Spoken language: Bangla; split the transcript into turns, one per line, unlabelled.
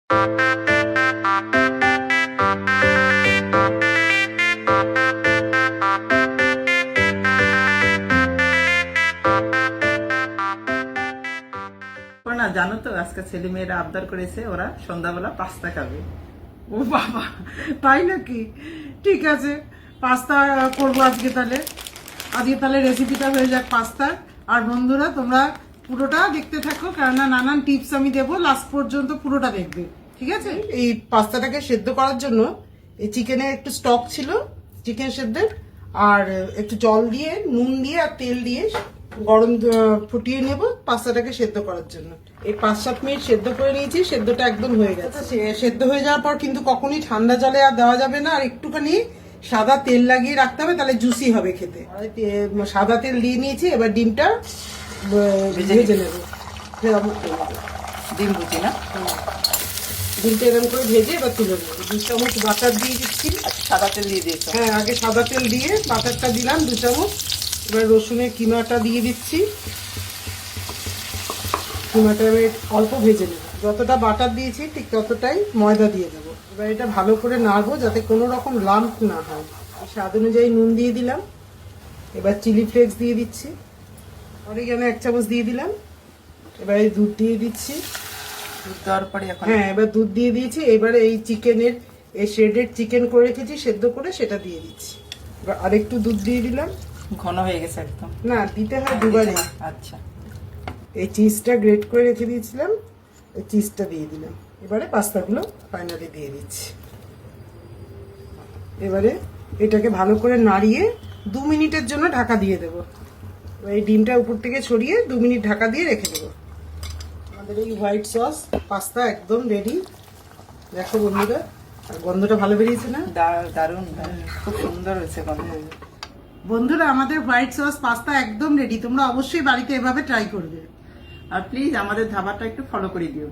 না জানো তো আজকে ছেলে মেয়েরা আবদার করেছে ওরা সন্ধ্যাবেলা পাস্তা খাবে।
ও বাবা, তাই নাকি? ঠিক আছে, পাস্তা করবো আজকে তাহলে রেসিপিটা হয়ে যাক পাস্তা। আর বন্ধুরা তোমরা পুরোটা দেখতে থাকো, কেননা নানান টিপস আমি দেবো, লাস্ট পর্যন্ত পুরোটা দেখবে, ঠিক আছে? এই পাস্তাটাকে সেদ্ধ করার জন্য এই চিকেনে একটু স্টক ছিল চিকেন সেদ্ধের, আর একটু জল দিয়ে নুন দিয়ে আর তেল দিয়ে গরম ফুটিয়ে নেব পাস্তাটাকে সেদ্ধ করার জন্য। এই 5-7 মিনিট সেদ্ধ করে নিয়েছি, সেদ্ধটা একদম হয়ে গেছে। সেদ্ধ হয়ে যাওয়ার পর কিন্তু কখনই ঠান্ডা জলে আর দেওয়া যাবে না, আর একটুখানি সাদা তেল লাগিয়ে রাখতে হবে, তাহলে জুসি হবে খেতে। সাদা তেল দিয়ে নিয়েছি, এবার ডিমটা ভেজে নেবো।
ডিম বুঝি না,
ডিমটা এরকম করে ভেজে এবার তুলে নেবো। 2 চামচ বাটার দিয়ে দিচ্ছি।
সাদা তেল দিয়ে দিয়েছো?
হ্যাঁ, আগে সাদা তেল দিয়ে বাটারটা দিলাম 2 চামচ। এবার রসুনের কিমাটা দিয়ে দিচ্ছি। কিমাটা এবার অল্প ভেজে নেব। যতটা বাটার দিয়েছি ঠিক ততটাই ময়দা দিয়ে দেবো। এবার এটা ভালো করে নাড়বো যাতে কোনো রকম লাম্প না হয়। স্বাদ অনুযায়ী নুন দিয়ে দিলাম। এবার চিলি ফ্লেক্স দিয়ে দিচ্ছি। অরিগানো 1 চামচ দিয়ে দিলাম। এবার এই দুধ দিয়ে দিচ্ছি।
দুধ দেওয়ার পরে এখন?
হ্যাঁ, এবার দুধ দিয়ে দিয়েছি। এবারে এই চিকেনের এই শ্রেডেড চিকেন করে রেখেছি সেদ্ধ করে, সেটা দিয়ে দিচ্ছি। এবার আরেকটু দুধ দিয়ে দিলাম।
ঘন হয়ে গেছে একদম?
না, দিতে হয় দুবারে।
আচ্ছা,
এই চিজটা গ্রেট করে রেখে দিয়েছিলাম, এই চিজটা দিয়ে দিলাম। এবারে পাস্তাগুলো ফাইনালি দিয়ে দিচ্ছি। এবারে এটাকে ভালো করে নাড়িয়ে 2 মিনিটের জন্য ঢাকা দিয়ে দেবো। এই ডিমটা উপর থেকে ছড়িয়ে 2 মিনিট ঢাকা দিয়ে রেখে দেবো। আমাদের এই হোয়াইট সস পাস্তা একদম রেডি। দেখো বন্ধুরা, আর গন্ধটা ভালো বেরিয়েছে না?
দারুণ, খুব সুন্দর হয়েছে গন্ধ।
বন্ধুরা, আমাদের হোয়াইট সস পাস্তা একদম রেডি। তোমরা অবশ্যই বাড়িতে এভাবে ট্রাই করবে।
আর প্লিজ আমাদের ধাবাটা একটু ফলো করে দিও।